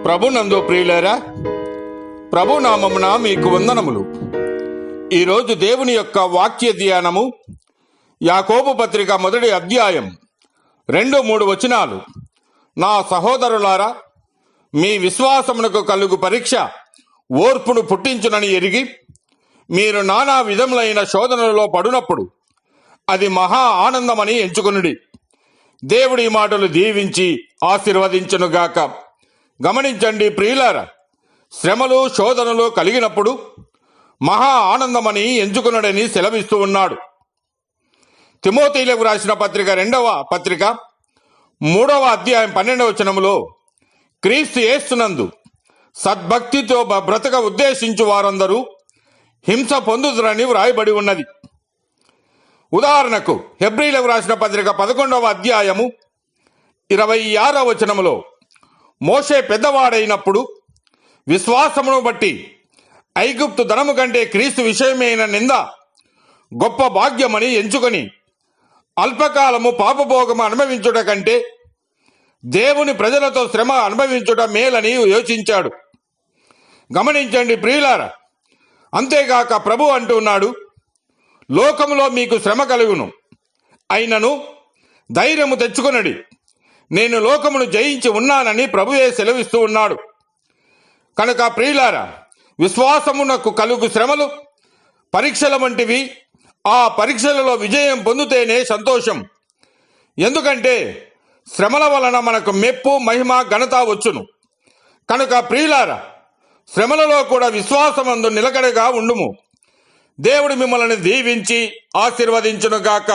ప్రభునందు ప్రియులారా, ప్రభు నామమున మీకు వందనములు. ఈరోజు దేవుని యొక్క వాక్య ధ్యానము యాకోబు పత్రిక 1వ అధ్యాయం 2-3 వచనాలు. నా సహోదరులారా, మీ విశ్వాసమునకు కలుగు పరీక్ష ఓర్పును పుట్టించునని ఎరిగి మీరు నానా విధములైన శోధనలలో పడునప్పుడు అది మహా ఆనందమని ఎంచుకొనుడి. దేవుడి మాటలు దీవించి ఆశీర్వదించునుగాక. గమనించండి ప్రియులారా, శ్రమలు శోధనలు కలిగినప్పుడు మహా ఆనందమని ఎంచుకున్నాడని సెలవిస్తూ ఉన్నాడు. తిమోతిలకు రాసిన పత్రిక 2వ పత్రిక 3వ అధ్యాయం 12వ వచనములో క్రీస్తు యేసునందు సద్భక్తితో బ్రతక ఉద్దేశించు వారందరూ హింస పొందుదురని వ్రాయబడి ఉన్నది. ఉదాహరణకు హెబ్రీలకు రాసిన పత్రిక 11వ అధ్యాయము 26వ వచనములో మోషే పెద్దవాడైనప్పుడు విశ్వాసమును బట్టి ఐగుప్తు ధనము కంటే క్రీస్తు విషయమైన నింద గొప్ప భాగ్యమని ఎంచుకొని అల్పకాలము పాపభోగము అనుభవించుట కంటే దేవుని ప్రజలతో శ్రమ అనుభవించుట మేలని యోచించాడు. గమనించండి ప్రియులారా, అంతేగాక ప్రభు అంటున్నాడు, లోకములో మీకు శ్రమ కలుగును, అయినను ధైర్యము తెచ్చుకొనడి, నేను లోకమును జయించి ఉన్నానని ప్రభువే సెలవిస్తూ ఉన్నాడు. కనుక ప్రియులారా, విశ్వాసమునకు కలుగు శ్రమలు పరీక్షల వంటివి. ఆ పరీక్షలలో విజయం పొందితేనే సంతోషం. ఎందుకంటే శ్రమల వలన మనకు మెప్పు, మహిమ, ఘనత వచ్చును. కనుక ప్రియులారా, శ్రమలలో కూడా విశ్వాసమందు నిలకడగా ఉండుము. దేవుడు మిమ్మల్ని దీవించి ఆశీర్వదించునుగాక.